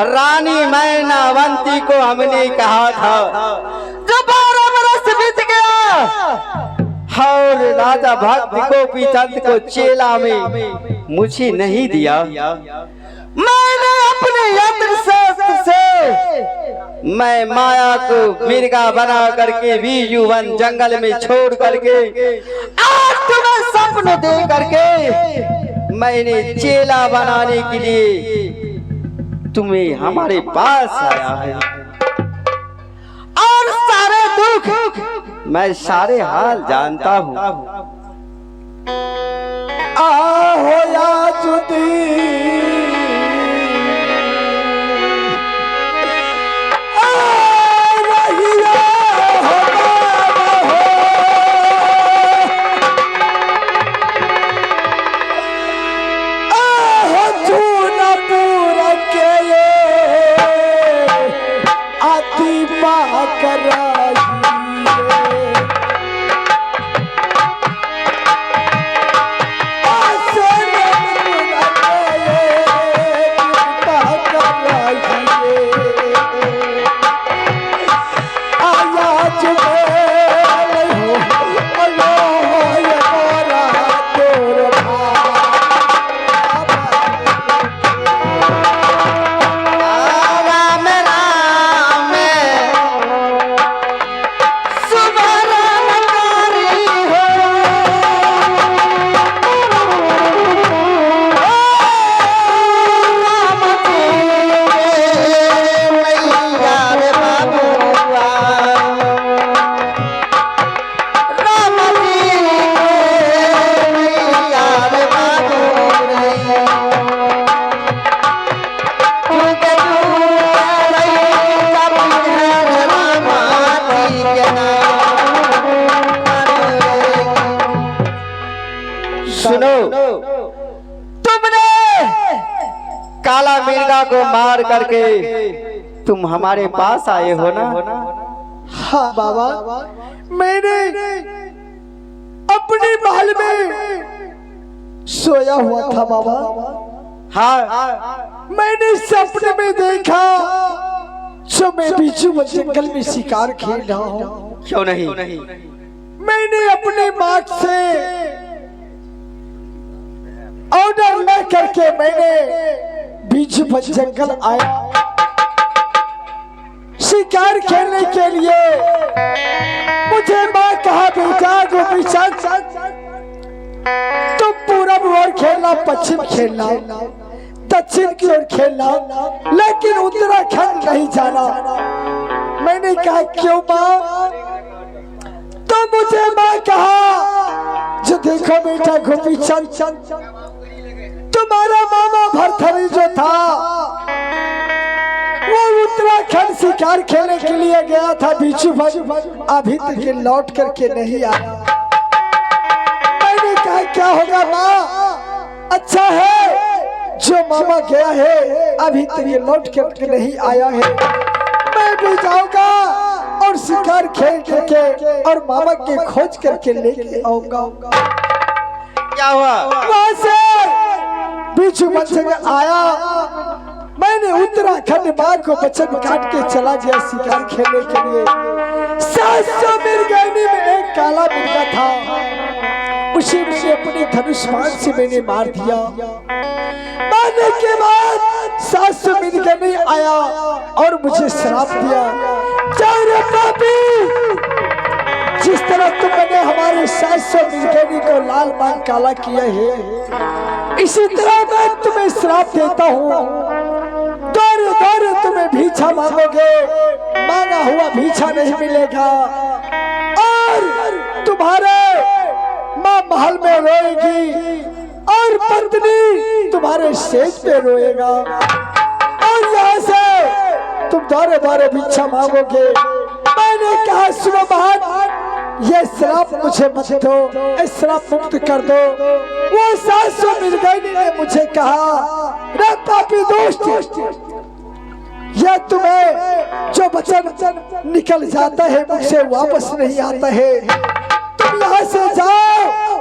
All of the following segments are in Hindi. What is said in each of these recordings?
रानी मैनावंती को हमने कहा था जब 12 बरस बीत गया और राजा भक्ति गोपी चंद को चेला में मुझे नहीं दिया, मैंने अपने यंत्र से मैं माया को मिर्गा बना करके बीजुवन जंगल में छोड़ करके आज तुम्हें सपन दे करके मैंने चेला बनाने के लिए तुम्हें हमारे पास आया है और सारे दुख मैं सारे हाल जानता हूँ। आहो या जुदी काला मिर्गा को मार करके तुम हमारे पास आए हो ना? हाँ बाबा, मैंने अपने महल में सोया हुआ था बाबा। हाँ, मैंने सपने में देखा जो मैं बीचू जंगल में शिकार खेल रहा हूँ। क्यों नहीं? मैंने अपने माँ से ऑर्डर न करके मैंने बीच जंगल आया शिकार खेलने के लिए। मुझे माँ कहा बेटा गोपी चंद तुम पूरब ओर खेलना, पश्चिम खेलना, दक्षिण की ओर खेलना, लेकिन उत्तराखंड नहीं जाना। मैंने कहा क्यों माँ? तो मुझे माँ कहा जो देखो बेटा गोपी चंद तुम्हारा मामा भरथरी जो था वो उत्तराखंड शिकार खेलने के लिए गया था बीचू भज, अभी तक लौट करके नहीं आया। मैंने कहा क्या होगा माँ? अच्छा है जो मामा गया है अभी तक लौट करके नहीं आया है, मैं भी जाऊंगा और शिकार खेल करके और मामा के खोज करके लेके आऊंगा। क्या हुआ? वहां से बीचू जंगल आया, मैंने उत्तराखंड माँ को वचन काट के चला गया शिकार खेलने के लिए। 700 मिर्गैनी में एक काला मिर्गा था, उसी मैंने अपने धनुष बाण से मैंने मार दिया। मारने के बाद 700 मिर्गैनी आया और मुझे श्राप दिया, जाओ रे पापी, जिस तरह तुमने हमारे 700 मिर्गैनी को लाल बाण काला किया है इसी तरह मैं तुम्हें श्राप देता हूँ। दौरे दौरे तुम्हें भीछा मांगोगे, मांगा हुआ भीछा नहीं मिलेगा और तुम्हारे माँ महल में रोएगी और पत्नी तुम्हारे सेज पे रोएगा और यहाँ से तुम दौरे दौरे भीछा मांगोगे। मैंने कहा सुनो बहन, ये श्राप मुझे मत दो, इस श्राप मुक्त कर दो। वो 700 मिर्गैनी ने मुझे कहा रे पापी दोस्त, यह तुम्हें जो वचन निकल जाता है मुझसे वापस नहीं आता है। तुम यहाँ से जाओ,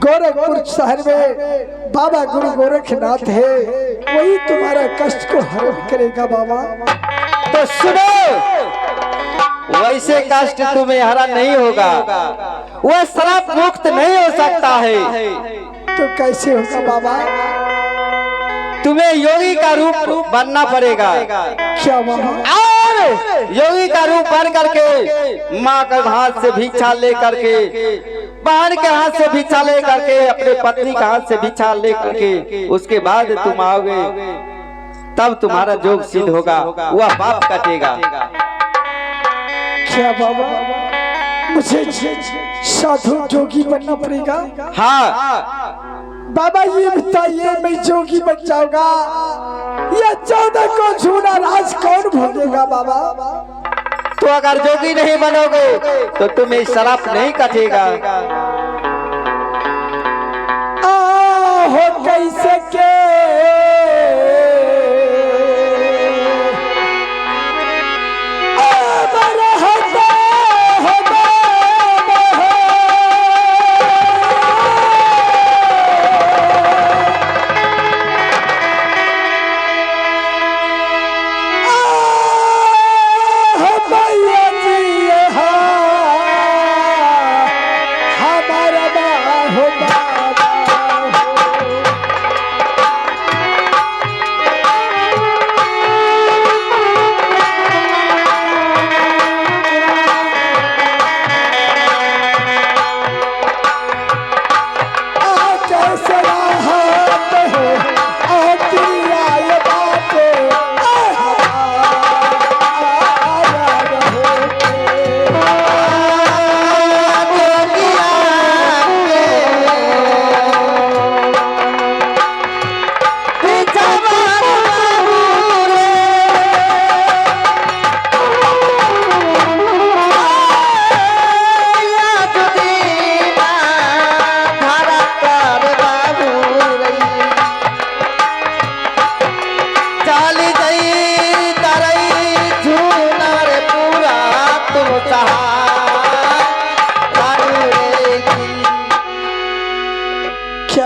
गोरखपुर शहर में बाबा गुरु गोरखनाथ है, वही तुम्हारा कष्ट को हरण करेगा बाबा। तो सुनो, वैसे कष्ट तुम्हें हरण नहीं होगा, वह श्राप मुक्त नहीं हो सकता है। तो कैसे होगा बाबा? तुम्हें योगी का रूप बनना पड़ेगा। क्या बाबा? और योगी का रूप बन करके माँ के हाथ से भिक्षा ले करके, बहन के हाथ से भिक्षा ले करके, अपने पत्नी के हाथ से भिक्षा ले करके, उसके बाद तुम आओगे, तब तुम्हारा जोग सिद्ध होगा, वह पाप कटेगा। क्या बाबा? मुझे साधु जोगी बनना पड़ेगा? हाँ बाबा ये बताइए, मैं जोगी बन जाऊंगा या 14 को झूना राज कौन भोगेगा बाबा? तो अगर जोगी नहीं बनोगे तो तुम्हें श्राप नहीं कटेगा। हो कैसे के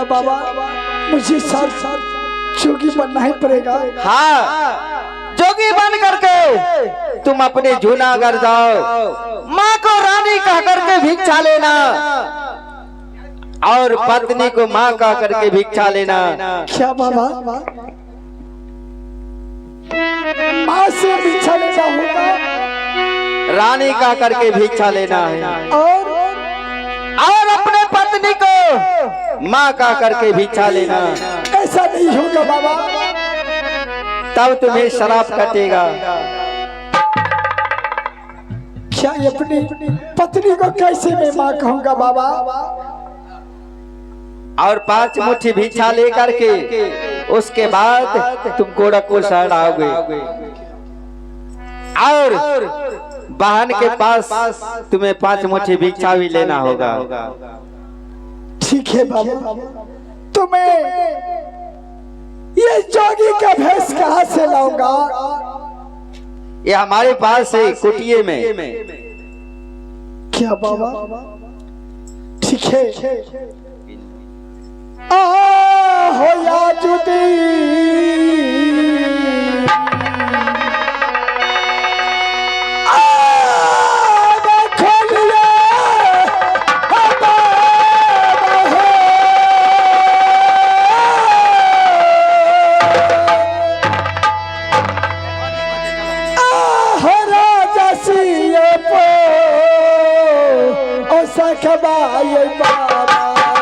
बाबा मुझे साथ जोगी बनना ही पड़ेगा। हाँ, जोगी बन करके तुम अपने जूनागढ़ जाओ, माँ को रानी कह करके भिक्षा लेना और पत्नी को माँ कह करके भिक्षा लेना। क्या बाबा? माँ से भिक्षा लेना होगा? रानी कह करके भिक्षा लेना है और अपने पत्नी को माँ कह करके भिक्षा लेना। ऐसा नहीं होगा बाबा, तब तुम्हें श्राप कटेगा। क्या अपनी पत्नी को कैसे मैं माँ कहूँगा बाबा? और 5 मुट्ठी भिक्षा लेकर के उसके बाद तुम गोरखपुर शहर आओगे और बहन के पास तुम्हें 5 मुट्ठी भिक्षा भी लेना होगा। ठीक है बाबा। तुम्हें ये जोगी का भेष कहाँ से लाऊंगा? ये हमारे पास है कुटिये में। क्या बाबा? ठीक है। हो या जुदी सखबाई बाबा